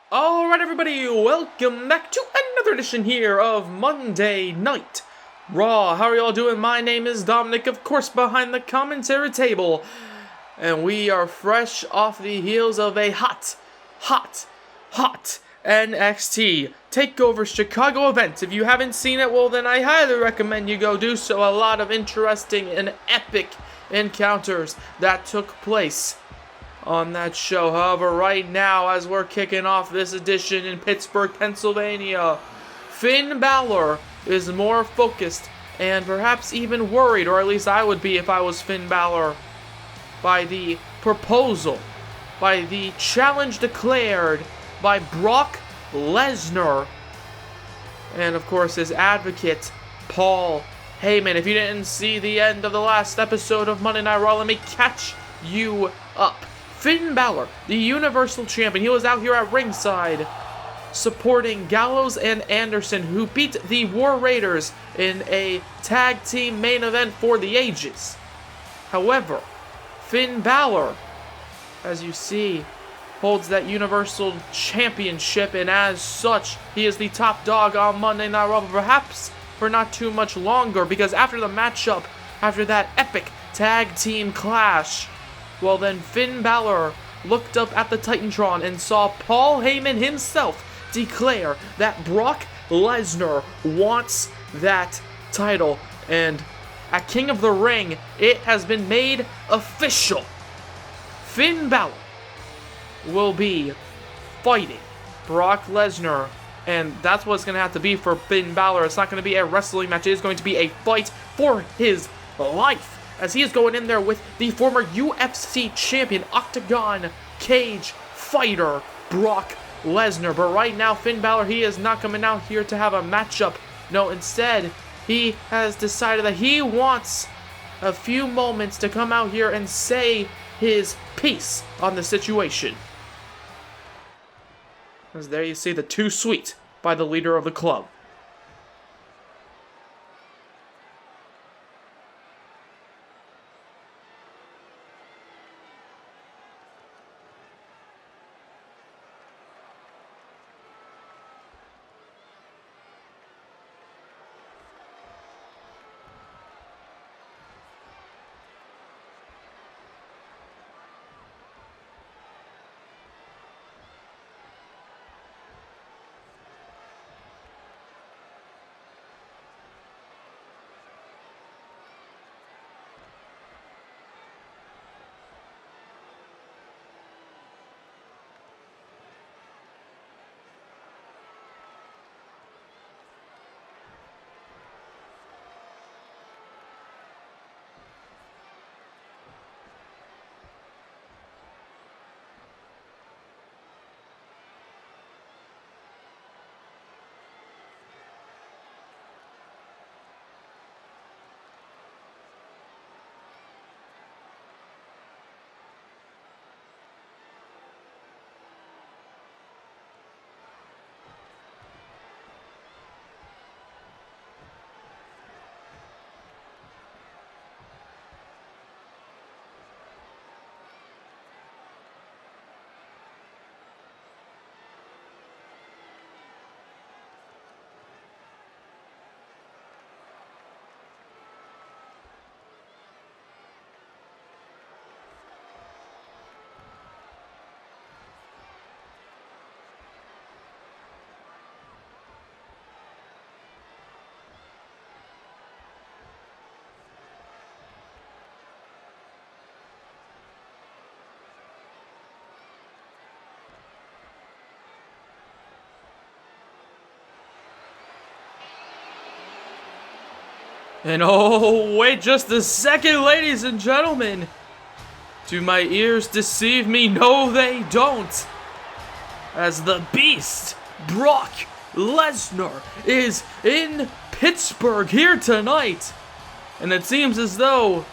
Alright everybody, welcome back to another edition here of Monday Night Raw. How are y'all doing? My name is Dominic, of course, behind the commentary table. And we are fresh off the heels of a hot NXT TakeOver Chicago event. If you haven't seen it, well then I highly recommend you go do so. A lot of interesting and epic encounters that took place on that show. However, right now, as we're kicking off this edition in Pittsburgh, Pennsylvania, Finn Balor is more focused and perhaps even worried, or at least I would be if I was Finn Balor, by the proposal, by the challenge declared by Brock Lesnar, and of course his advocate, Paul Heyman. If you didn't see the end of the last episode of Monday Night Raw, let me catch you up. Finn Balor, the Universal Champion, he was out here at ringside supporting Gallows and Anderson, who beat the War Raiders in a tag team main event for the ages. However, Finn Balor, as you see, holds that Universal Championship, and as such, he is the top dog on Monday Night Raw, perhaps for not too much longer, because after the matchup, after that epic tag team clash, well then Finn Balor looked up at the Titantron and saw Paul Heyman himself declare that Brock Lesnar wants that title. And at King of the Ring, it has been made official. Finn Balor will be fighting Brock Lesnar, and that's what it's going to have to be for Finn Balor. It's not going to be a wrestling match. It is going to be a fight for his life, as he is going in there with the former UFC champion, Octagon cage fighter, Brock Lesnar. But right now, Finn Balor, he is not coming out here to have a matchup. No, instead, he has decided that he wants a few moments to come out here and say his piece on the situation. As there you see the Too Sweet by the leader of the club. And oh, wait just a second, ladies and gentlemen. Do my ears deceive me? No, they don't. As the Beast, Brock Lesnar, is in Pittsburgh here tonight. And it seems as though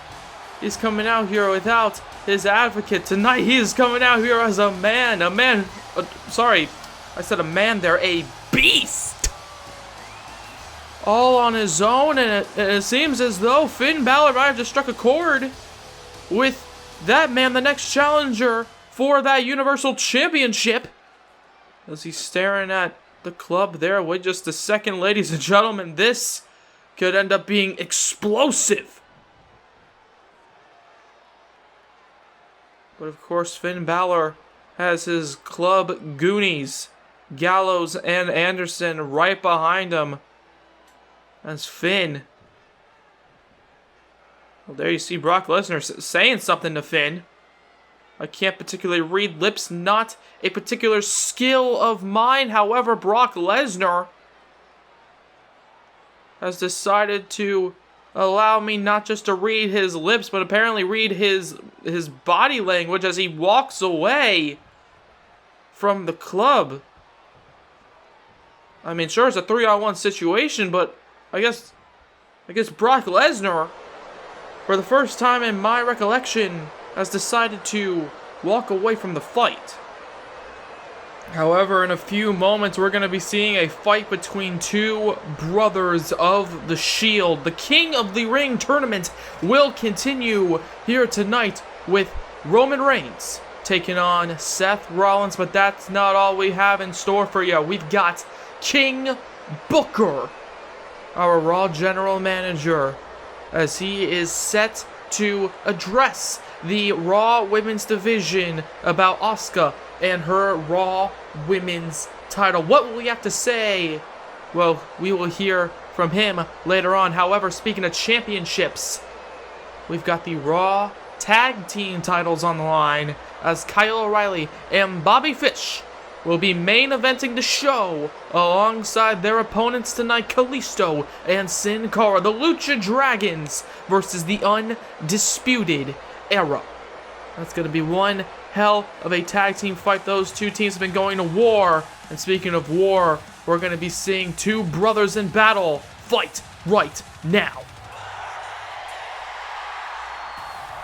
he's coming out here without his advocate tonight. He is coming out here as a man. Sorry, I said a man there. A beast. All on his own, and it seems as though Finn Balor might have just struck a chord with that man, the next challenger for that Universal Championship. As he's staring at the club there. Wait just a second, ladies and gentlemen. This could end up being explosive. But of course, Finn Balor has his club goonies, Gallows and Anderson, right behind him. As Finn. Well, there you see Brock Lesnar saying something to Finn. I can't particularly read lips, not a particular skill of mine. However, Brock Lesnar has decided to allow me not just to read his lips, but apparently read his body language as he walks away from the club. I mean, sure, it's a 3-on-1 situation, but I guess Brock Lesnar, for the first time in my recollection, has decided to walk away from the fight. However, in a few moments, we're going to be seeing a fight between two brothers of the Shield. The King of the Ring tournament will continue here tonight with Roman Reigns taking on Seth Rollins, but that's not all we have in store for you. We've got King Booker, our Raw General Manager, as he is set to address the Raw Women's Division about Asuka and her Raw Women's title. What will he have to say? Well, we will hear from him later on. However, speaking of championships, we've got the Raw Tag Team titles on the line as Kyle O'Reilly and Bobby Fish will be main eventing the show alongside their opponents tonight, Kalisto and Sin Cara, the Lucha Dragons versus the Undisputed Era. That's going to be one hell of a tag team fight. Those two teams have been going to war. And speaking of war, we're going to be seeing two brothers in battle fight right now.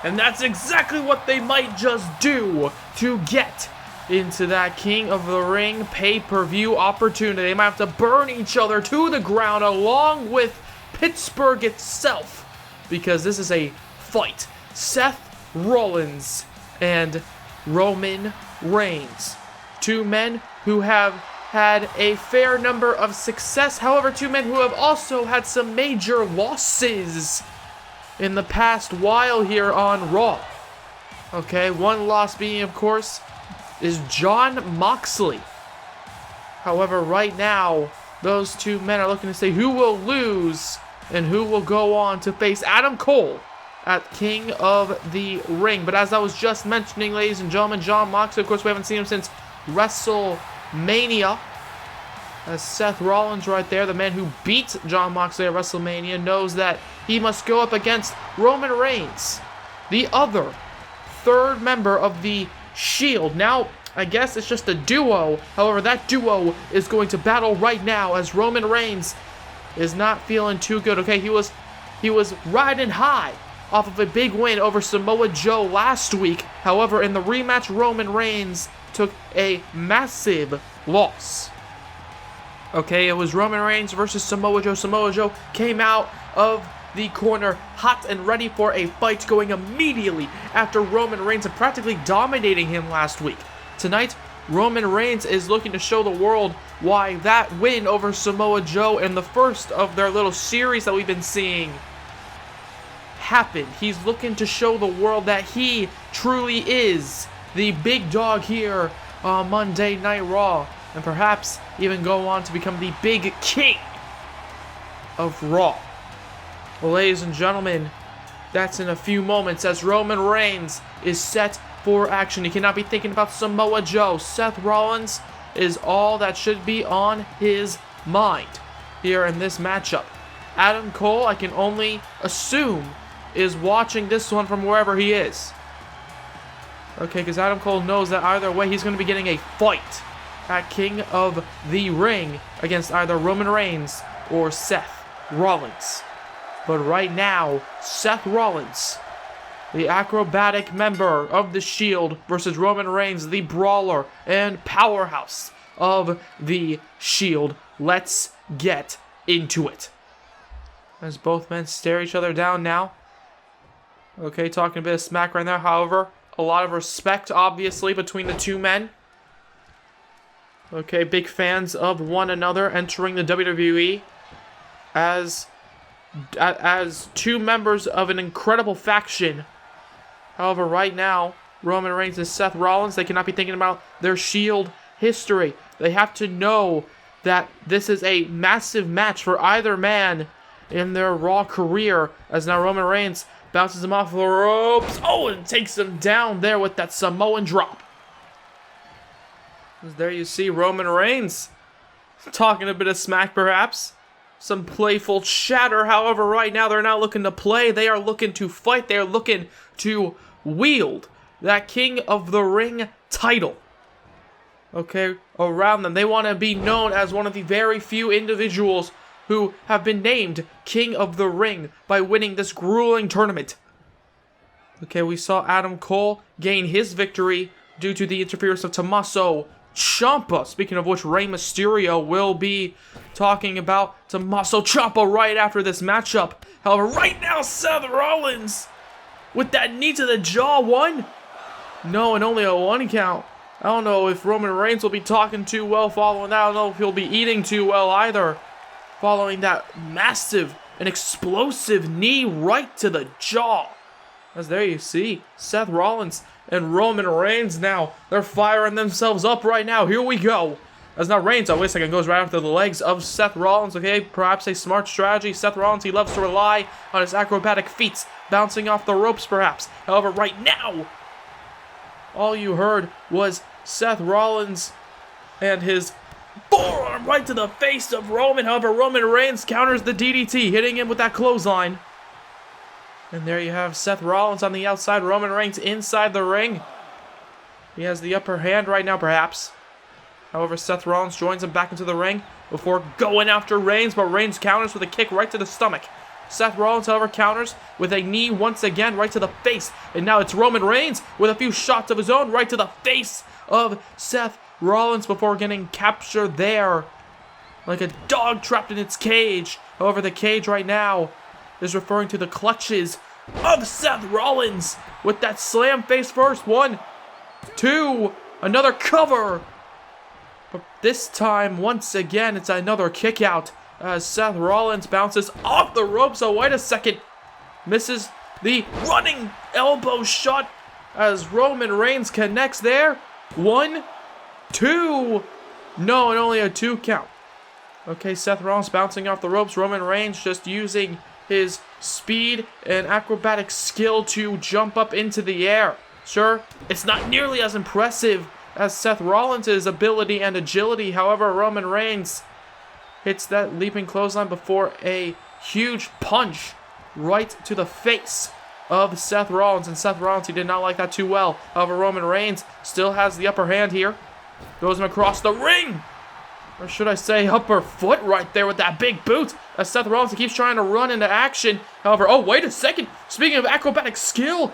And that's exactly what they might just do to get into that King of the Ring pay-per-view opportunity. They might have to burn each other to the ground along with Pittsburgh itself, because this is a fight. Seth Rollins and Roman Reigns. Two men who have had a fair number of success. However, two men who have also had some major losses in the past while here on Raw. Okay, one loss being, of course, is Jon Moxley. However, right now, those two men are looking to say who will lose and who will go on to face Adam Cole at King of the Ring. But as I was just mentioning, ladies and gentlemen, Jon Moxley, of course, we haven't seen him since WrestleMania. As Seth Rollins right there, the man who beat Jon Moxley at WrestleMania, knows that he must go up against Roman Reigns, the other third member of the Shield. Now, I guess it's just a duo. However, that duo is going to battle right now as Roman Reigns is not feeling too good. Okay, he was riding high off of a big win over Samoa Joe last week. However, in the rematch, Roman Reigns took a massive loss. Okay, it was Roman Reigns versus Samoa Joe. Samoa Joe came out of the corner hot and ready for a fight, going immediately after Roman Reigns and practically dominating him last week. Tonight, Roman Reigns is looking to show the world why that win over Samoa Joe in the first of their little series that we've been seeing happened. He's looking to show the world that he truly is the big dog here on Monday Night Raw, and perhaps even go on to become the big king of Raw. Well, ladies and gentlemen, that's in a few moments as Roman Reigns is set for action. He cannot be thinking about Samoa Joe. Seth Rollins is all that should be on his mind here in this matchup. Adam Cole, I can only assume, is watching this one from wherever he is. Okay, because Adam Cole knows that either way he's going to be getting a fight at King of the Ring against either Roman Reigns or Seth Rollins. But right now, Seth Rollins, the acrobatic member of the Shield, versus Roman Reigns, the brawler and powerhouse of the Shield. Let's get into it. As both men stare each other down now. Okay, talking a bit of smack right now. However, a lot of respect, obviously, between the two men. Okay, big fans of one another entering the WWE as two members of an incredible faction. However, right now, Roman Reigns and Seth Rollins, they cannot be thinking about their Shield history. They have to know that this is a massive match for either man in their Raw career, as now Roman Reigns bounces him off the ropes. Oh, and takes him down there with that Samoan drop. As there you see Roman Reigns talking a bit of smack, perhaps. Some playful chatter. However, right now they're not looking to play. They are looking to fight. They are looking to wield that King of the Ring title. Okay, around them. They want to be known as one of the very few individuals who have been named King of the Ring by winning this grueling tournament. Okay, we saw Adam Cole gain his victory due to the interference of Tommaso Ciampa. Speaking of which, Rey Mysterio will be talking about Tommaso Ciampa right after this matchup. However, right now, Seth Rollins with that knee to the jaw. One? No, and only a 1 count. I don't know if Roman Reigns will be talking too well following that. I don't know if he'll be eating too well either. Following that massive and explosive knee right to the jaw. As there you see, Seth Rollins and Roman Reigns now. They're firing themselves up right now. Here we go. As now Reigns, oh wait a second, goes right after the legs of Seth Rollins. Okay, perhaps a smart strategy. Seth Rollins, he loves to rely on his acrobatic feats. Bouncing off the ropes perhaps. However, right now, all you heard was Seth Rollins and his forearm right to the face of Roman. However, Roman Reigns counters the DDT, hitting him with that clothesline. And there you have Seth Rollins on the outside, Roman Reigns inside the ring. He has the upper hand right now, perhaps. However, Seth Rollins joins him back into the ring before going after Reigns, but Reigns counters with a kick right to the stomach. Seth Rollins, however, counters with a knee once again right to the face. And now it's Roman Reigns with a few shots of his own right to the face of Seth Rollins before getting captured there like a dog trapped in its cage. However, the cage right now is referring to the clutches of Seth Rollins with that slam face first. 1, 2, another cover. But this time, once again, it's another kick out as Seth Rollins bounces off the ropes. Oh, wait a second. Misses the running elbow shot as Roman Reigns connects there. 1, 2. No, and only a 2 count. Okay, Seth Rollins bouncing off the ropes. Roman Reigns just using his speed and acrobatic skill to jump up into the air. Sure, it's not nearly as impressive as Seth Rollins' ability and agility. However, Roman Reigns hits that leaping clothesline before a huge punch right to the face of Seth Rollins. And Seth Rollins, he did not like that too well. However, Roman Reigns still has the upper hand here. Goes him across the ring. Or should I say upper foot right there with that big boot. As Seth Rollins keeps trying to run into action. However, oh, wait a second. Speaking of acrobatic skill,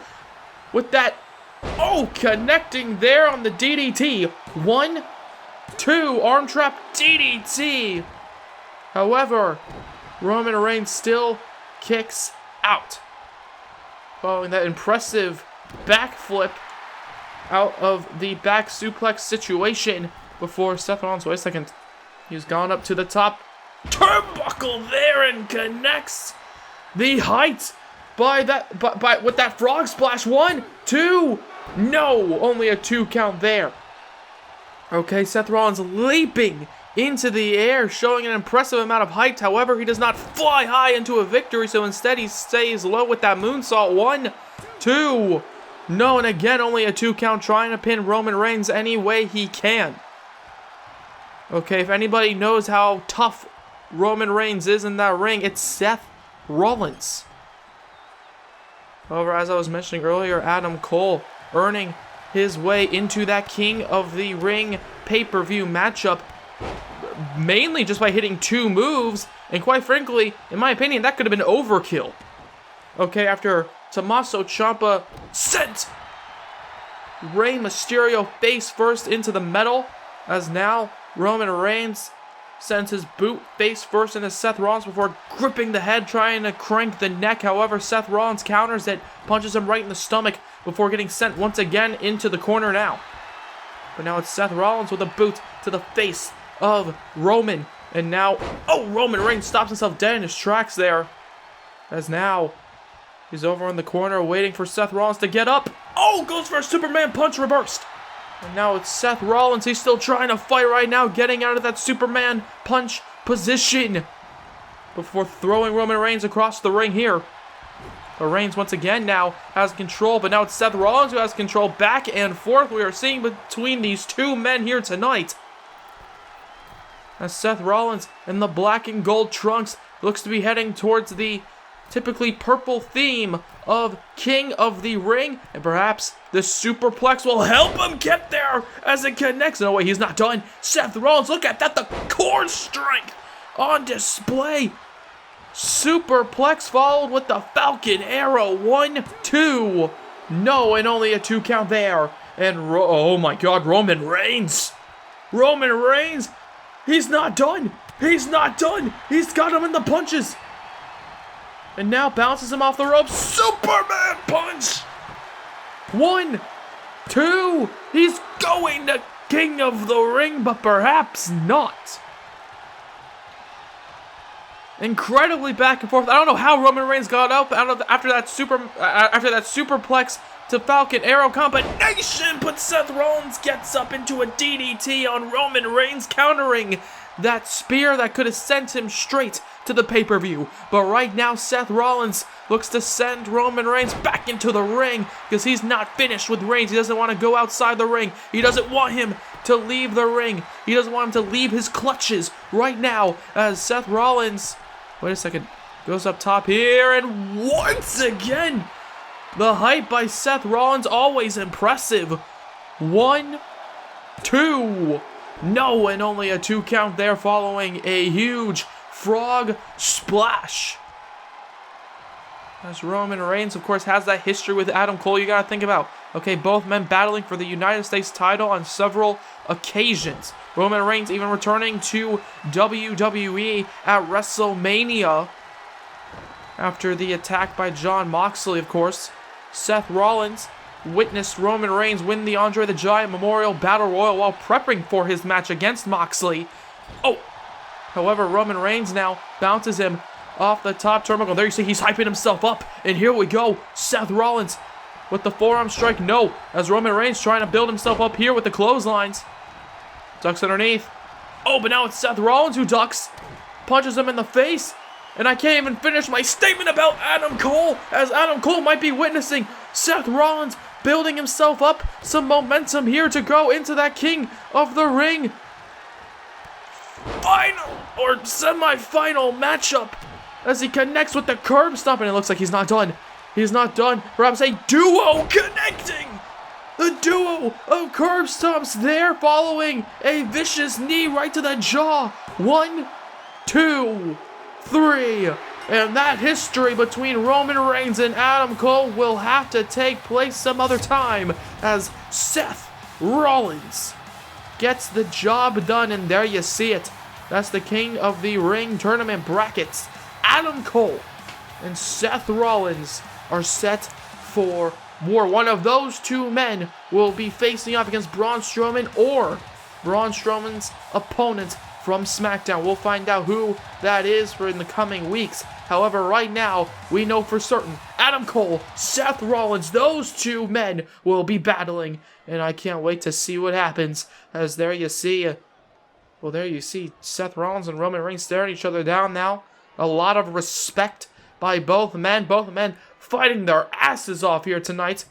with that, oh, connecting there on the DDT. 1, 2, arm trap DDT. However, Roman Reigns still kicks out. Following that impressive backflip out of the back suplex situation before Seth Rollins, wait a second, he's gone up to the top turnbuckle there and connects the height by with that frog splash. 1, 2, no, only a 2 count there. Okay, Seth Rollins leaping into the air, showing an impressive amount of height. However, he does not fly high into a victory, so instead he stays low with that moonsault. 1, 2, no, and again only a 2 count, trying to pin Roman Reigns any way he can. Okay, if anybody knows how tough Roman Reigns is in that ring, it's Seth Rollins. However, as I was mentioning earlier, Adam Cole earning his way into that King of the Ring pay-per-view matchup mainly just by hitting 2 moves, and quite frankly, in my opinion, that could have been overkill. Okay, after Tommaso Ciampa sent Rey Mysterio face first into the metal, as now Roman Reigns sends his boot face first into Seth Rollins before gripping the head, trying to crank the neck. However, Seth Rollins counters it, punches him right in the stomach before getting sent once again into the corner now. But now it's Seth Rollins with a boot to the face of Roman. And now, Roman Reigns stops himself dead in his tracks there. As now, he's over in the corner waiting for Seth Rollins to get up. Goes for a Superman punch reversed. And now it's Seth Rollins. He's still trying to fight right now, getting out of that Superman punch position before throwing Roman Reigns across the ring here. But Reigns once again now has control, but now it's Seth Rollins who has control. Back and forth we are seeing between these two men here tonight. As Seth Rollins in the black and gold trunks looks to be heading towards the typically purple theme of King of the Ring. And perhaps the superplex will help him get there as it connects. No way, he's not done. Seth Rollins, look at that, the core strength on display. Superplex followed with the Falcon Arrow. 1, 2. No, and only a 2 count there. And oh my God, Roman Reigns. Roman Reigns. He's not done. He's not done. He's got him in the punches. And now bounces him off the ropes. Superman punch. 1, 2. He's going to King of the Ring, but perhaps not. Incredibly back and forth. I don't know how Roman Reigns got up after that superplex to Falcon Arrow combination, but Seth Rollins gets up into a DDT on Roman Reigns, countering that spear that could have sent him straight to the pay-per-view. But right now, Seth Rollins looks to send Roman Reigns back into the ring because he's not finished with Reigns. He doesn't want to go outside the ring. He doesn't want him to leave the ring. He doesn't want him to leave his clutches right now as Seth Rollins, wait a second, goes up top here, and once again, the hype by Seth Rollins, always impressive. 1, 2. No, and only a 2 count there following a huge frog splash. As Roman Reigns, of course, has that history with Adam Cole you gotta think about. Okay, both men battling for the United States title on several occasions. Roman Reigns even returning to WWE at WrestleMania after the attack by Jon Moxley, of course. Seth Rollins witnessed Roman Reigns win the Andre the Giant Memorial Battle Royal while prepping for his match against Moxley. However, Roman Reigns now bounces him off the top turnbuckle. There you see he's hyping himself up. And here we go. Seth Rollins with the forearm strike. No, as Roman Reigns trying to build himself up here with the clotheslines. Ducks underneath. But now it's Seth Rollins who ducks. Punches him in the face. And I can't even finish my statement about Adam Cole, as Adam Cole might be witnessing Seth Rollins building himself up some momentum here to go into that King of the Ring final or semi-final matchup as he connects with the curb stomp, and it looks like he's not done. He's not done. Perhaps a duo connecting. The duo of curb stomps there following a vicious knee right to the jaw. 1, 2, 3. And that history between Roman Reigns and Adam Cole will have to take place some other time as Seth Rollins gets the job done, and there you see it. That's the King of the Ring tournament brackets. Adam Cole and Seth Rollins are set for war. One of those two men will be facing off against Braun Strowman or Braun Strowman's opponent from SmackDown. We'll find out who that is for in the coming weeks. However, right now, we know for certain Adam Cole, Seth Rollins, those two men will be battling. And I can't wait to see what happens. As there you see, Seth Rollins and Roman Reigns staring each other down now. A lot of respect by both men. Both men fighting their asses off here tonight.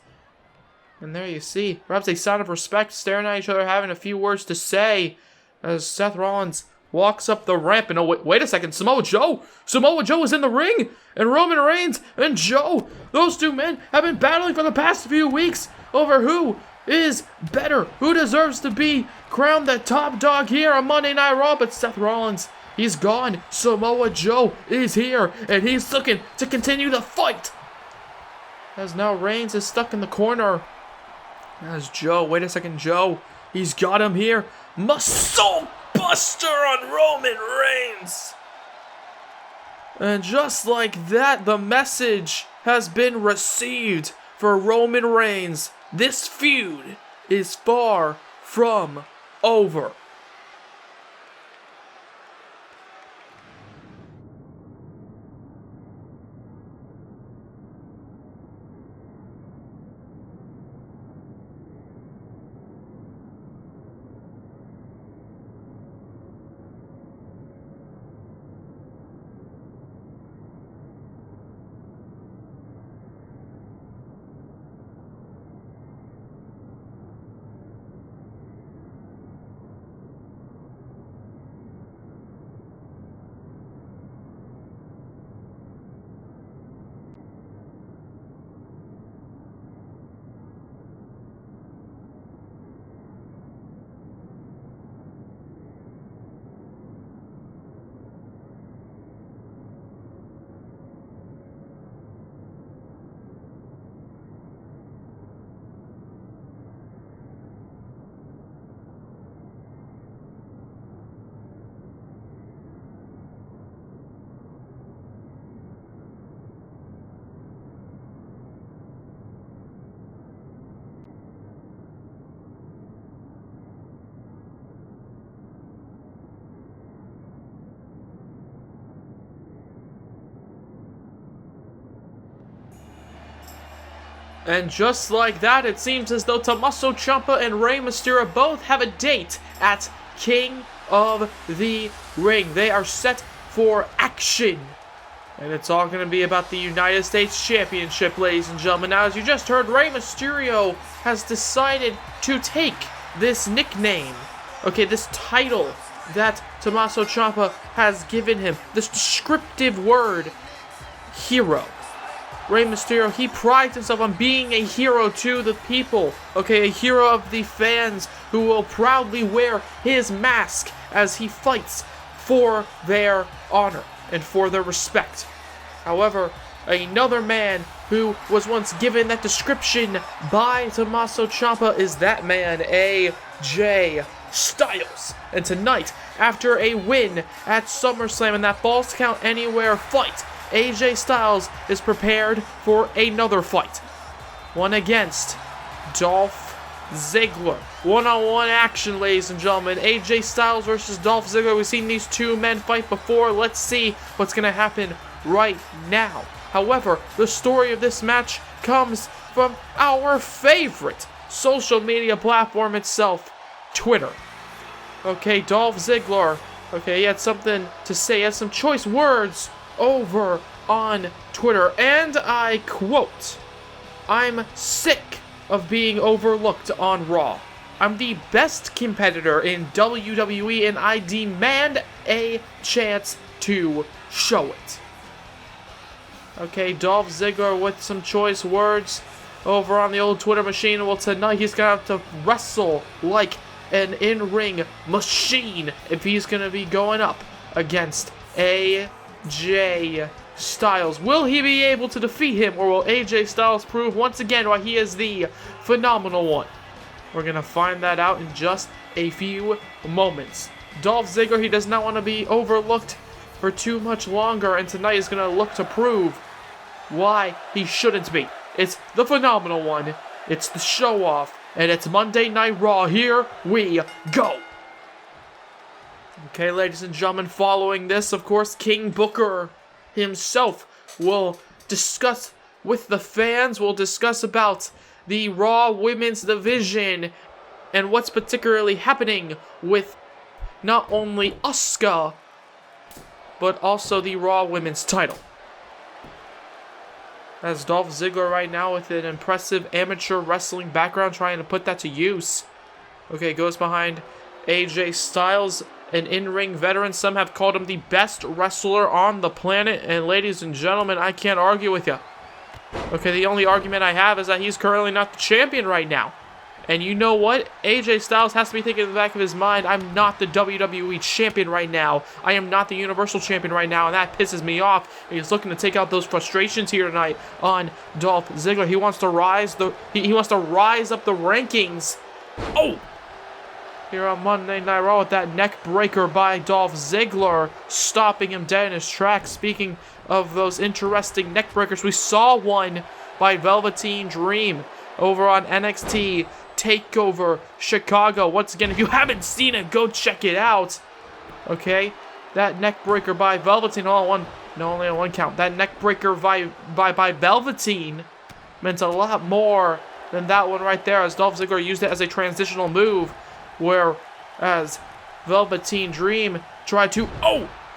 And there you see, perhaps a sign of respect, staring at each other, having a few words to say. As Seth Rollins walks up the ramp, and wait a second, Samoa Joe is in the ring, and Roman Reigns and Joe, those two men have been battling for the past few weeks over who is better, who deserves to be crowned the top dog here on Monday Night Raw. But Seth Rollins, he's gone. Samoa Joe is here, and he's looking to continue the fight. As now Reigns is stuck in the corner. As Joe, wait a second, Joe, he's got him here. Muscle Buster on Roman Reigns. And just like that, the message has been received for Roman Reigns. This feud is far from over. And just like that, it seems as though Tommaso Ciampa and Rey Mysterio both have a date at King of the Ring. They are set for action. And it's all going to be about the United States Championship, ladies and gentlemen. Now, as you just heard, Rey Mysterio has decided to take this nickname, this title that Tommaso Ciampa has given him, this descriptive word, hero. Rey Mysterio, he prides himself on being a hero to the people, a hero of the fans who will proudly wear his mask as he fights for their honor and for their respect. However, another man who was once given that description by Tommaso Ciampa is that man, AJ Styles. And tonight, after a win at SummerSlam in that Falls Count Anywhere fight, AJ Styles is prepared for another fight. One against Dolph Ziggler. One-on-one action, ladies and gentlemen. AJ Styles versus Dolph Ziggler. We've seen these two men fight before. Let's see what's going to happen right now. However, the story of this match comes from our favorite social media platform itself, Twitter. Dolph Ziggler. He had something to say. He had some choice words over on Twitter, and I quote, "I'm sick of being overlooked on Raw. I'm the best competitor in WWE, and I demand a chance to show it." Dolph Ziggler with some choice words over on the old Twitter machine. Well, tonight he's gonna have to wrestle like an in-ring machine if he's gonna be going up against AJ Styles. Will he be able to defeat him, or will AJ Styles prove once again why he is the phenomenal one? We're going to find that out in just a few moments. Dolph Ziggler, he does not want to be overlooked for too much longer, and tonight is going to look to prove why he shouldn't be. It's the phenomenal one, it's the show-off, and it's Monday Night Raw. Here we go. Ladies and gentlemen, following this, of course, King Booker himself will discuss with the fans, will discuss about the Raw Women's Division and what's particularly happening with not only Asuka, but also the Raw Women's title. As Dolph Ziggler right now with an impressive amateur wrestling background trying to put that to use. Goes behind AJ Styles, an in-ring veteran. Some have called him the best wrestler on the planet. And ladies and gentlemen, I can't argue with you. The only argument I have is that he's currently not the champion right now. And you know what? AJ Styles has to be thinking in the back of his mind, I'm not the WWE champion right now. I am not the Universal champion right now. And that pisses me off. He's looking to take out those frustrations here tonight on Dolph Ziggler. He wants to rise he wants to rise up the rankings. Oh! Here on Monday Night Raw with that neck breaker by Dolph Ziggler, stopping him dead in his tracks. Speaking of those interesting neck breakers, we saw one by Velveteen Dream over on NXT TakeOver Chicago. Once again, if you haven't seen it, go check it out. Okay, that neck breaker by Velveteen, only on one count. That neck breaker by Velveteen meant a lot more than that one right there, as Dolph Ziggler used it as a transitional move, whereas Velveteen Dream tried to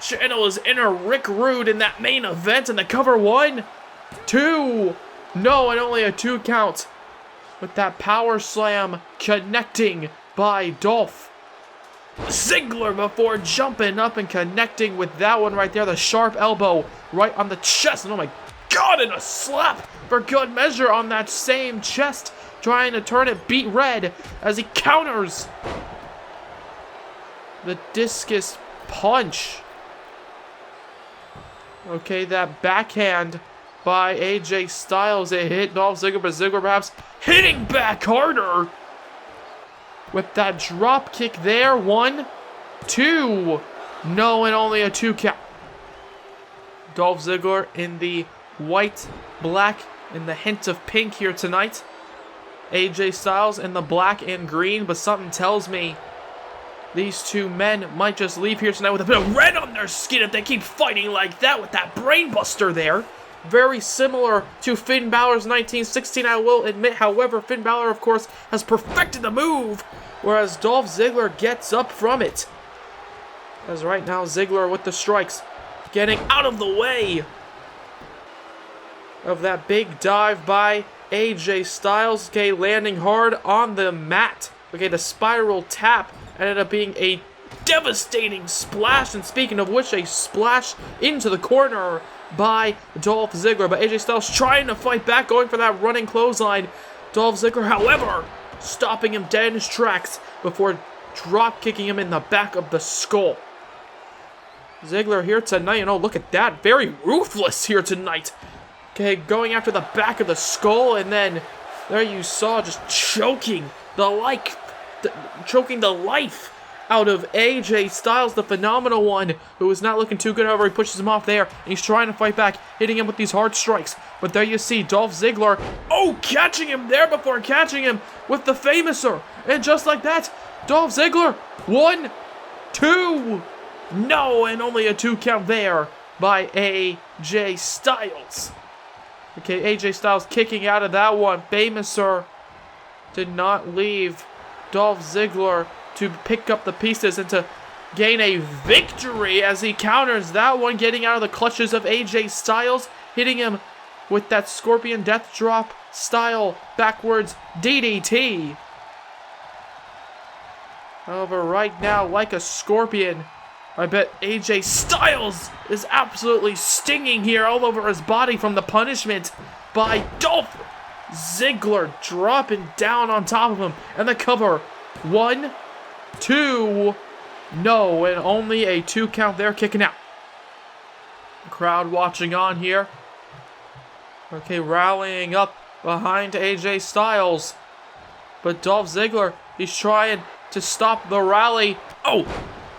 channel his inner Rick Rude in that main event, and the cover 1, 2, no, and only a 2 count, with that power slam connecting by Dolph Ziggler before jumping up and connecting with that one right there, the sharp elbow right on the chest, and oh my god, and a slap for good measure on that same chest, trying to turn it beet red as he counters the discus punch. Okay, that backhand by AJ Styles, it hit Dolph Ziggler, but Ziggler perhaps hitting back harder with that drop kick there. 1, 2, no, and only a 2 count. Dolph Ziggler in the white, black, and the hint of pink here tonight. AJ Styles in the black and green, but something tells me these two men might just leave here tonight with a bit of red on their skin if they keep fighting like that with that brainbuster there. Very similar to Finn Balor's 1916, I will admit. However, Finn Balor, of course, has perfected the move, whereas Dolph Ziggler gets up from it. As right now, Ziggler with the strikes, getting out of the way of that big dive by AJ Styles. Okay, landing hard on the mat. Okay, the spiral tap ended up being a devastating splash, and speaking of which, a splash into the corner by Dolph Ziggler, but AJ Styles trying to fight back, going for that running clothesline. Dolph Ziggler, however, stopping him dead in his tracks before drop kicking him in the back of the skull. Ziggler here tonight, look at that, very ruthless here tonight. Okay, going after the back of the skull, and then there you saw just choking the life out of AJ Styles, the phenomenal one, who is not looking too good. However, he pushes him off there, and he's trying to fight back, hitting him with these hard strikes. But there you see Dolph Ziggler, catching him there before catching him with the Famouser. And just like that, Dolph Ziggler, 1, 2, no, and only a 2 count there by AJ Styles. Okay, AJ Styles kicking out of that one. Famouser did not leave Dolph Ziggler to pick up the pieces and to gain a victory as he counters that one, getting out of the clutches of AJ Styles, hitting him with that Scorpion Death Drop style backwards DDT. However, right now, like a scorpion, I bet AJ Styles is absolutely stinging here all over his body from the punishment by Dolph Ziggler, dropping down on top of him, and the cover. 1, 2, no, and only a 2 count there, kicking out. Crowd watching on here. Okay, rallying up behind AJ Styles. But Dolph Ziggler, he's trying to stop the rally.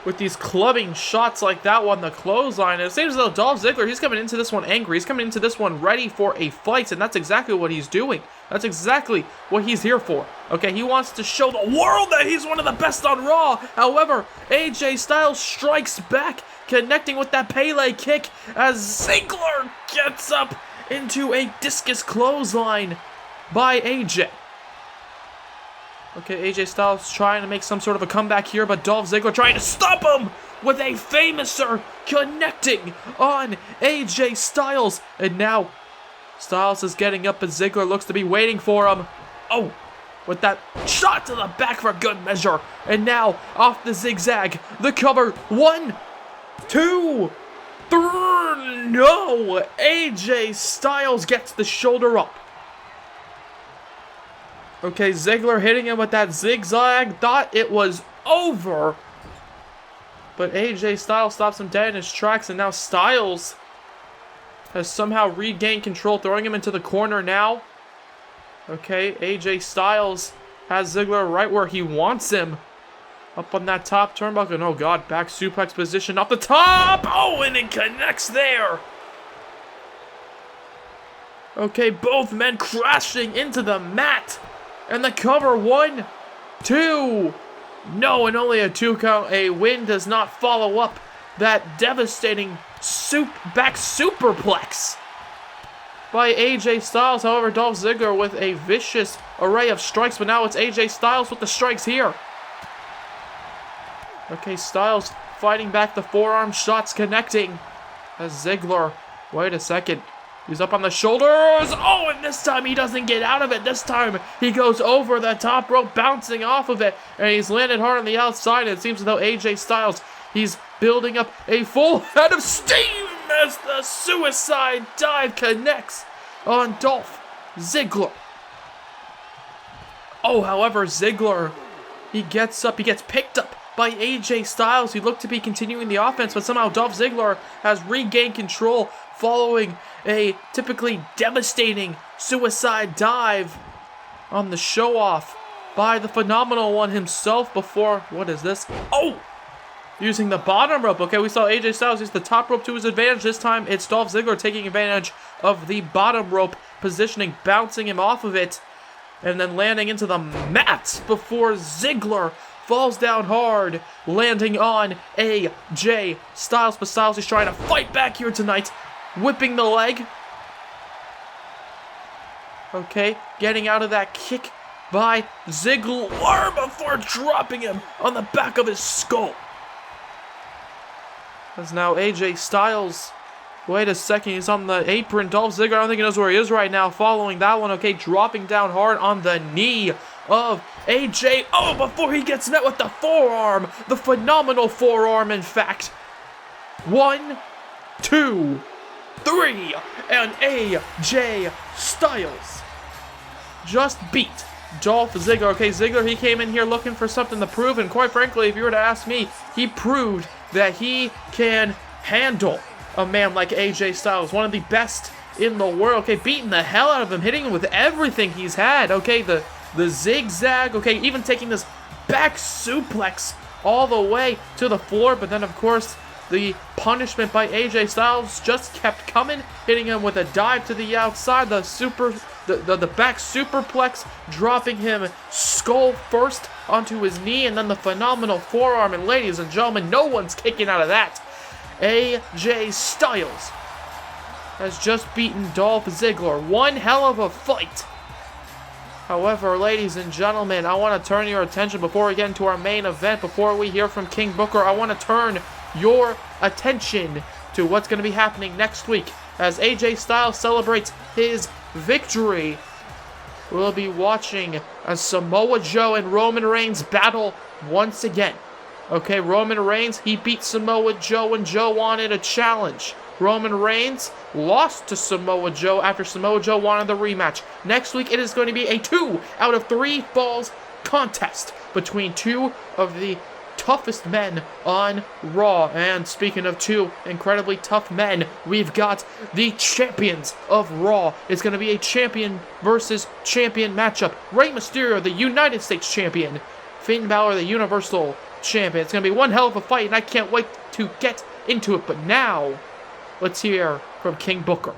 With these clubbing shots like that one, the clothesline. It seems as though Dolph Ziggler, he's coming into this one angry. He's coming into this one ready for a fight, and that's exactly what he's doing. That's exactly what he's here for. Okay, he wants to show the world that he's one of the best on Raw. However, AJ Styles strikes back, connecting with that Pele kick as Ziggler gets up into a discus clothesline by AJ. Okay, AJ Styles trying to make some sort of a comeback here, but Dolph Ziggler trying to stop him with a Famouser, connecting on AJ Styles. And now Styles is getting up, but Ziggler looks to be waiting for him. With that shot to the back for good measure. And now off the zigzag, the cover. 1, 2, 3. No! AJ Styles gets the shoulder up. Okay, Ziggler hitting him with that zigzag. Thought it was over. But AJ Styles stops him dead in his tracks. And now Styles has somehow regained control, throwing him into the corner now. Okay, AJ Styles has Ziggler right where he wants him. Up on that top turnbuckle. And oh god, back suplex position off the top. And it connects there. Okay, both men crashing into the mat. And the cover, 1, 2. No, and only a 2 count. A win does not follow up that devastating back superplex by AJ Styles. However, Dolph Ziggler with a vicious array of strikes, but now it's AJ Styles with the strikes here. Okay, Styles fighting back, the forearm shots connecting as Ziggler, wait a second, he's up on the shoulders. Oh, and this time he doesn't get out of it. This time he goes over the top rope, bouncing off of it, and he's landed hard on the outside. And it seems as though AJ Styles, he's building up a full head of steam as the suicide dive connects on Dolph Ziggler. Oh, however, Ziggler, he gets up, he gets picked up by AJ Styles. He looked to be continuing the offense, but somehow Dolph Ziggler has regained control following a typically devastating suicide dive on the show-off by the Phenomenal One himself before, what is this? Oh! Using the bottom rope. Okay, we saw AJ Styles use the top rope to his advantage. This time, it's Dolph Ziggler taking advantage of the bottom rope positioning, bouncing him off of it, and then landing into the mat before Ziggler falls down hard, landing on AJ Styles. But Styles is trying to fight back here tonight, whipping the leg. Okay, getting out of that kick by Ziggler before dropping him on the back of his skull. As now AJ Styles, wait a second, he's on the apron. Dolph Ziggler, I don't think he knows where he is right now following that one. Okay, dropping down hard on the knee of AJ. Oh, before he gets met with the forearm. The phenomenal forearm, in fact. 1, 2, 3. And AJ Styles just beat Dolph Ziggler. Okay, Ziggler, he came in here looking for something to prove. And quite frankly, if you were to ask me, he proved that he can handle a man like AJ Styles. One of the best in the world. Okay, beating the hell out of him. Hitting him with everything he's had. Okay, the zigzag, okay, even taking this back suplex all the way to the floor, but then of course the punishment by AJ Styles just kept coming, hitting him with a dive to the outside, the back superplex, dropping him skull first onto his knee, and then the phenomenal forearm, and ladies and gentlemen, no one's kicking out of that. AJ Styles has just beaten Dolph Ziggler. One hell of a fight. However, ladies and gentlemen, I want to turn your attention before we get into our main event, before we hear from King Booker, I want to turn your attention to what's going to be happening next week as AJ Styles celebrates his victory. We'll be watching as Samoa Joe and Roman Reigns battle once again. Okay, Roman Reigns, he beat Samoa Joe when Joe wanted a challenge. Roman Reigns lost to Samoa Joe after Samoa Joe wanted the rematch. Next week, it is going to be a 2 out of 3 falls contest between two of the toughest men on Raw. And speaking of two incredibly tough men, we've got the champions of Raw. It's going to be a champion versus champion matchup. Rey Mysterio, the United States champion. Finn Balor, the Universal champion. It's going to be one hell of a fight, and I can't wait to get into it. But now, let's hear from King Booker.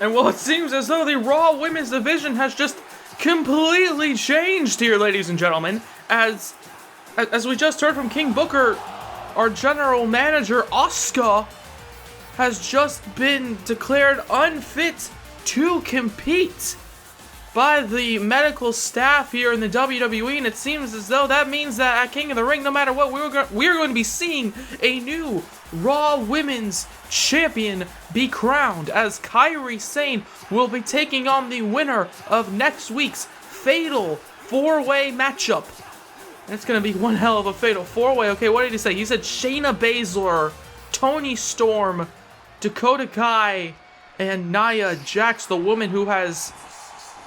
And well, it seems as though the Raw Women's Division has just completely changed here, ladies and gentlemen. As we just heard from King Booker, our general manager, Asuka, has just been declared unfit to compete by the medical staff here in the WWE, and it seems as though that means that at King of the Ring, no matter what, we're going to be seeing a new Raw Women's Champion be crowned, as Kairi Sane will be taking on the winner of next week's Fatal 4-Way matchup. And it's going to be one hell of a Fatal 4-Way. Okay, what did he say? He said Shayna Baszler, Toni Storm, Dakota Kai, and Nia Jax, the woman who has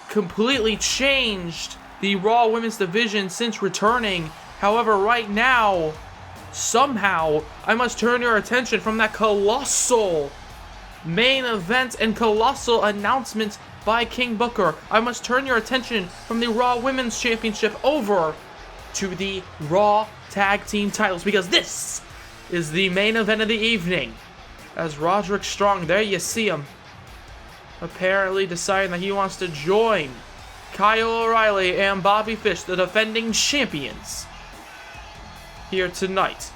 completely changed the Raw Women's Division since returning. However, right now, somehow, I must turn your attention from that colossal main event and colossal announcement by King Booker. I must turn your attention from the Raw Women's Championship over to the Raw Tag Team titles, because this is the main event of the evening. As Roderick Strong, there you see him, apparently deciding that he wants to join Kyle O'Reilly and Bobby Fish, the defending champions, here tonight,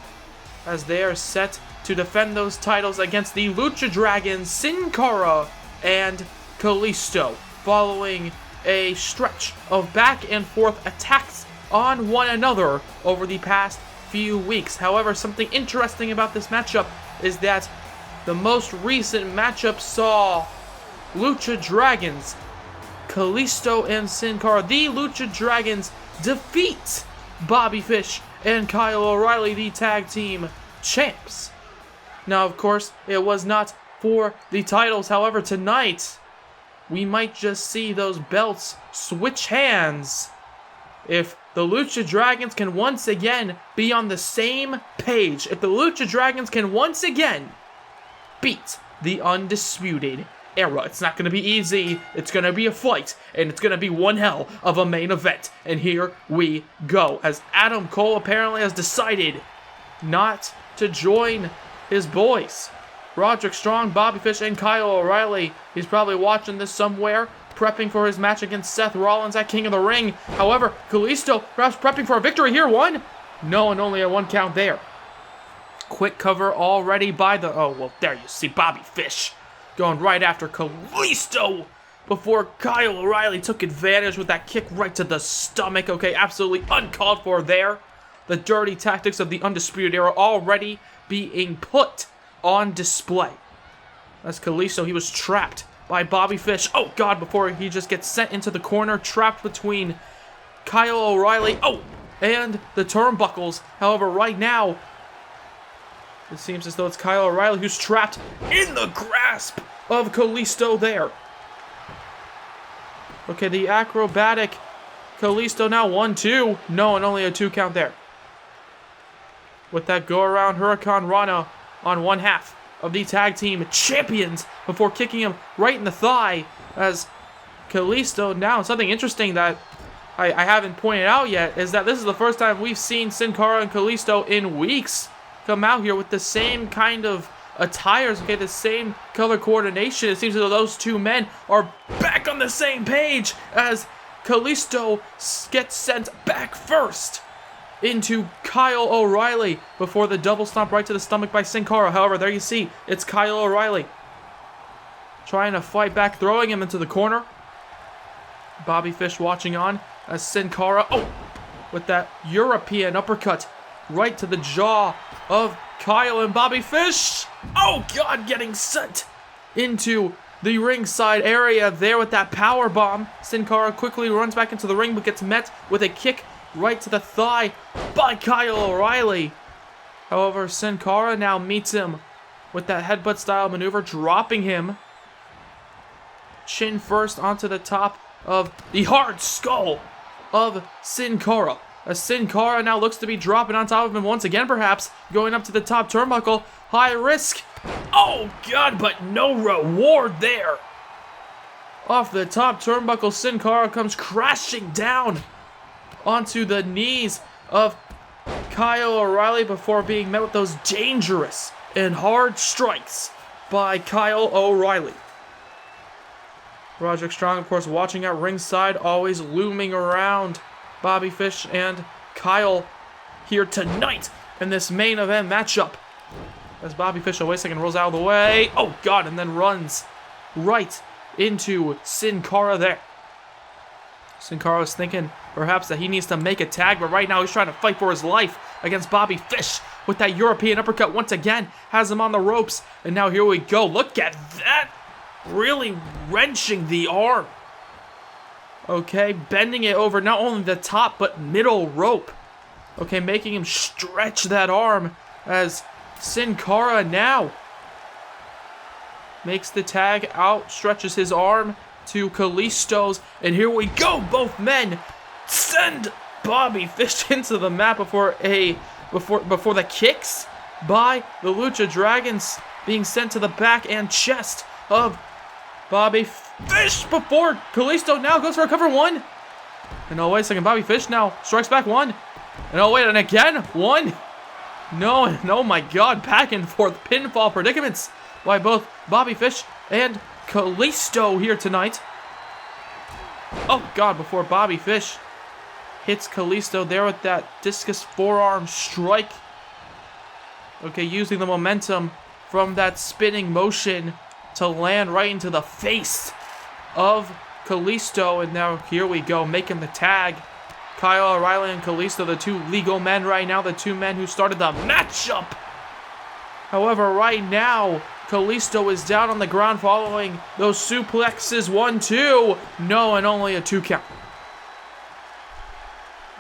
as they are set to defend those titles against the Lucha Dragons, Sin Cara and Kalisto, following a stretch of back and forth attacks on one another over the past few weeks. However, something interesting about this matchup is that the most recent matchup saw Lucha Dragons, Kalisto and Sin Cara, the Lucha Dragons, defeat Bobby Fish and Kyle O'Reilly, the tag team champs. Now, of course, it was not for the titles. However, tonight, we might just see those belts switch hands if the Lucha Dragons can once again be on the same page. If the Lucha Dragons can once again beat the Undisputed Era. It's not going to be easy. It's going to be a fight, and it's going to be one hell of a main event. And here we go, as Adam Cole apparently has decided not to join his boys, Roderick Strong, Bobby Fish, and Kyle O'Reilly. He's probably watching this somewhere, prepping for his match against Seth Rollins at King of the Ring. However, Kalisto perhaps prepping for a victory here. One? No, and only a one count there. Quick cover already by the... Oh, well, there you see Bobby Fish going right after Kalisto before Kyle O'Reilly took advantage with that kick right to the stomach. Okay, absolutely uncalled for there. The dirty tactics of the Undisputed Era already being put on display. As Kalisto, he was trapped by Bobby Fish. Oh, God, before he just gets sent into the corner, trapped between Kyle O'Reilly, and the turnbuckles. However, right now, it seems as though it's Kyle O'Reilly who's trapped in the grasp of Kalisto there. Okay, the acrobatic Kalisto now 1-2. No, and only a 2 count there. With that go-around Hurricane Rana on one half of the tag team champions before kicking him right in the thigh, as Kalisto now, something interesting that I haven't pointed out yet is that this is the first time we've seen Sin Cara and Kalisto in weeks come out here with the same kind of attires, okay, the same color coordination. It seems as though those two men are back on the same page, as Kalisto gets sent back first into Kyle O'Reilly before the double stomp right to the stomach by Sin Cara. However, there you see, it's Kyle O'Reilly trying to fight back, throwing him into the corner. Bobby Fish watching on as Sin Cara, with that European uppercut right to the jaw of Kyle and Bobby Fish. Oh, God, getting sent into the ringside area there with that power bomb. Sin Cara quickly runs back into the ring, but gets met with a kick right to the thigh by Kyle O'Reilly. However, Sin Cara now meets him with that headbutt style maneuver, dropping him chin first onto the top of the hard skull of Sin Cara. As Sin Cara now looks to be dropping on top of him once again, perhaps going up to the top turnbuckle. High risk. Oh, God, but no reward there. Off the top turnbuckle, Sin Cara comes crashing down onto the knees of Kyle O'Reilly before being met with those dangerous and hard strikes by Kyle O'Reilly. Roderick Strong, of course, watching at ringside, always looming around Bobby Fish and Kyle here tonight in this main event matchup. As Bobby Fish, wait a second, rolls out of the way. Oh, God, and then runs right into Sin Cara there. Sin Cara was thinking perhaps that he needs to make a tag, but right now he's trying to fight for his life against Bobby Fish with that European uppercut once again. Has him on the ropes, and now here we go. Look at that. Really wrenching the arm. Okay, bending it over not only the top, but middle rope. Okay, making him stretch that arm as Sin Cara now makes the tag out, stretches his arm to Kalisto's, and here we go. Both men send Bobby Fish into the mat before the kicks by the Lucha Dragons being sent to the back and chest of Bobby Fish before Kalisto now goes for a cover one. And oh, wait a second, Bobby Fish now strikes back one. And oh, wait, and again, one. No, and oh my God, back and forth pinfall predicaments by both Bobby Fish and Kalisto here tonight. Oh God, before Bobby Fish hits Kalisto there with that discus forearm strike. Okay, using the momentum from that spinning motion to land right into the face of Kalisto. And now here we go, making the tag. Kyle O'Reilly and Kalisto, the two legal men right now, the two men who started the matchup. However, right now, Kalisto is down on the ground following those suplexes. 1, 2. No, and only a 2 count.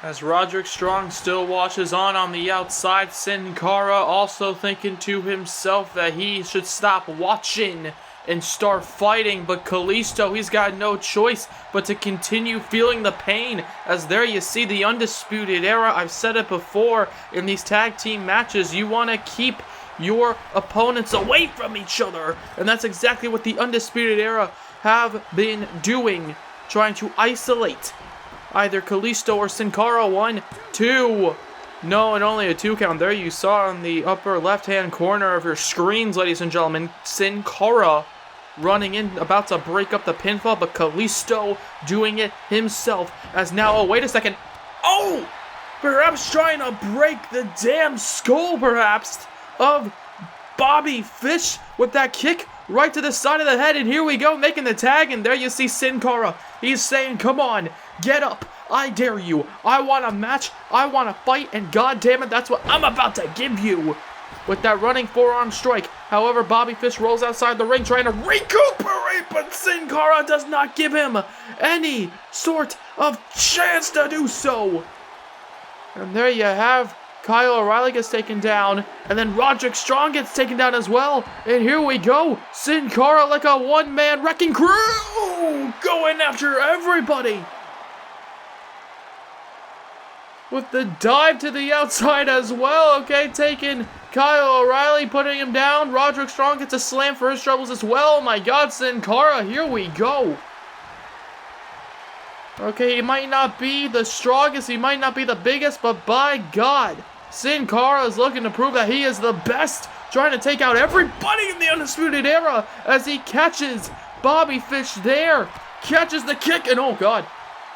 As Roderick Strong still watches on the outside, Sin Cara also thinking to himself that he should stop watching and start fighting, but Kalisto, he's got no choice but to continue feeling the pain, as there you see the Undisputed Era. I've said it before, in these tag team matches, you want to keep your opponents away from each other, and that's exactly what the Undisputed Era have been doing, trying to isolate either Kalisto or Sin Cara. 1, 2. No, and only a 2 count. There you saw in the upper left-hand corner of your screens, ladies and gentlemen, Sin Cara running in, about to break up the pinfall, but Kalisto doing it himself, as now, oh, wait a second. Oh! Perhaps trying to break the damn skull, perhaps, of Bobby Fish with that kick right to the side of the head, and here we go, making the tag, and there you see Sin Cara. He's saying, come on, get up, I dare you, I want a match, I want to fight, and god damn it, that's what I'm about to give you. With that running forearm strike. However, Bobby Fish rolls outside the ring trying to recuperate, but Sin Cara does not give him any sort of chance to do so. And there you have Kyle O'Reilly gets taken down, and then Roderick Strong gets taken down as well. And here we go, Sin Cara like a one-man wrecking crew, going after everybody. With the dive to the outside as well, okay, taking Kyle O'Reilly, putting him down. Roderick Strong gets a slam for his troubles as well. Oh my god, Sin Cara, here we go. Okay, he might not be the strongest, he might not be the biggest, but by God, Sin Cara is looking to prove that he is the best, trying to take out everybody in the Undisputed Era as he catches Bobby Fish there. Catches the kick, and oh god,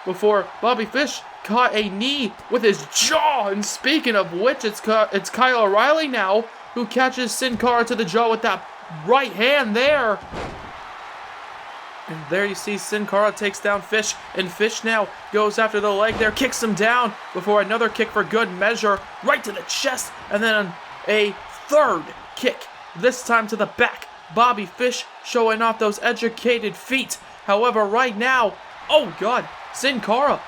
before Bobby Fish caught a knee with his jaw. And speaking of which, it's Kyle O'Reilly now who catches Sin Cara to the jaw with that right hand there. And there you see Sin Cara takes down Fish, and Fish now goes after the leg there, kicks him down before another kick for good measure, right to the chest, and then a third kick, this time to the back. Bobby Fish showing off those educated feet. However, right now, oh god, Sin Cara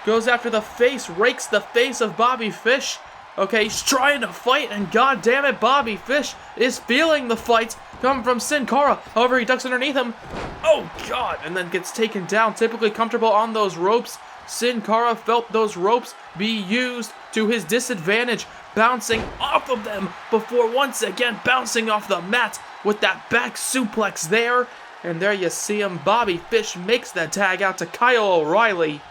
goes after the face, rakes the face of Bobby Fish. Okay, he's trying to fight, and god damn it, Bobby Fish is feeling the fight coming from Sin Cara. However, he ducks underneath him. Oh god, and then gets taken down. Typically comfortable on those ropes. Sin Cara felt those ropes be used to his disadvantage, bouncing off of them before once again bouncing off the mat with that back suplex there. And there you see him. Bobby Fish makes that tag out to Kyle O'Reilly.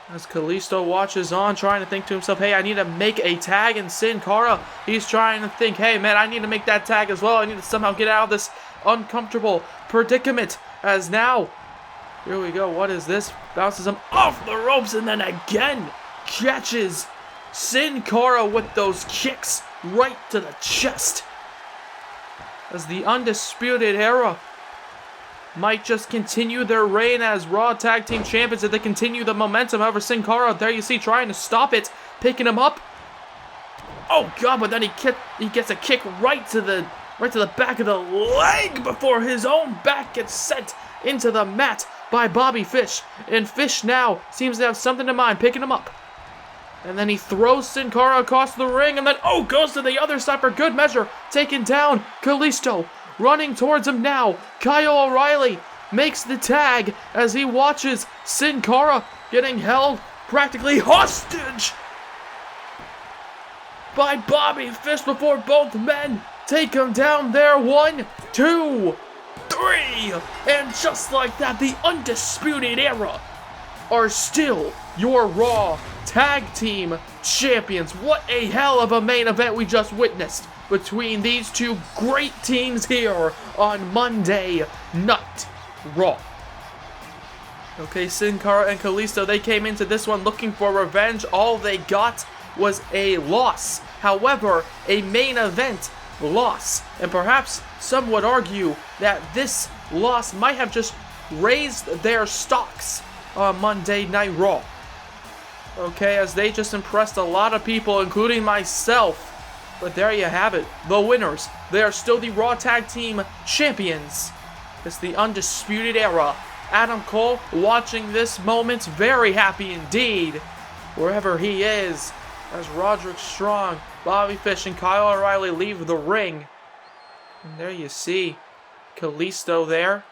As Kalisto watches on, trying to think to himself, hey, I need to make a tag. And Sin Cara, he's trying to think, hey, man, I need to make that tag as well. I need to somehow get out of this uncomfortable predicament. As now, here we go, what is this? Bounces him off the ropes and then again catches Sin Cara with those kicks right to the chest. As the Undisputed Era might just continue their reign as Raw Tag Team Champions if they continue the momentum. However, Sin Cara, there you see, trying to stop it, picking him up. Oh God! But then he gets a kick right to the back of the leg before his own back gets sent into the mat by Bobby Fish. And Fish now seems to have something in mind, picking him up. And then he throws Sin Cara across the ring, and then goes to the other side for good measure, taking down Kalisto. Running towards him now, Kyle O'Reilly makes the tag as he watches Sin Cara getting held practically hostage by Bobby Fish before both men take him down there. 1, 2, 3. And just like that, the Undisputed Era are still your Raw Tag Team Champions. What a hell of a main event we just witnessed between these two great teams here on Monday Night Raw. Okay, Sin Cara and Kalisto, they came into this one looking for revenge. All they got was a loss. However, a main event loss. And perhaps some would argue that this loss might have just raised their stocks on Monday Night Raw. Okay, as they just impressed a lot of people, including myself. But there you have it. The winners. They are still the Raw Tag Team Champions. It's the Undisputed Era. Adam Cole, watching this moment, very happy indeed. Wherever he is. As Roderick Strong, Bobby Fish, and Kyle O'Reilly leave the ring. And there you see Kalisto there.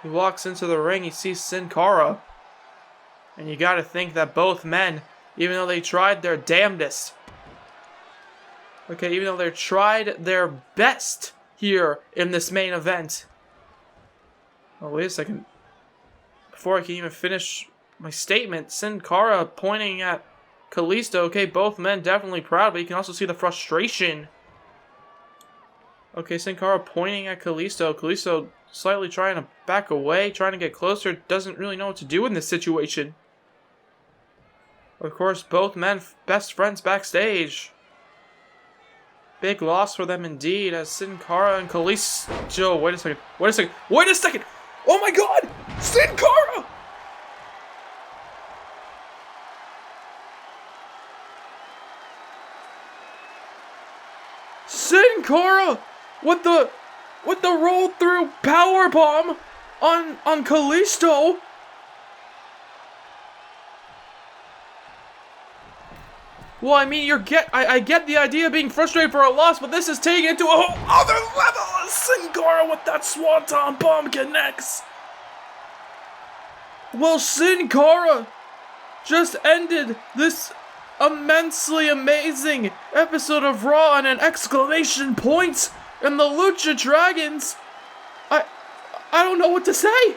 He walks into the ring. He sees Sin Cara. And you gotta think that both men, even though they tried their damnedest, even though they tried their best here in this main event. Oh, wait a second. Before I can even finish my statement, Sin Cara pointing at Kalisto. Okay, both men definitely proud, but you can also see the frustration. Okay, Sin Cara pointing at Kalisto. Kalisto slightly trying to back away, trying to get closer. Doesn't really know what to do in this situation. Of course, both men best friends backstage. Big loss for them indeed, as Sin Cara and Kalisto. Wait a second! Oh my God! Sin Cara! Sin Cara with the roll through powerbomb on Kalisto. Well, I mean, I get the idea of being frustrated for a loss, but this is taking it to a whole other level as Sin Cara with that Swanton Bomb connects. Well, Sin Cara just ended this immensely amazing episode of Raw on an exclamation point, and the Lucha Dragons, I don't know what to say.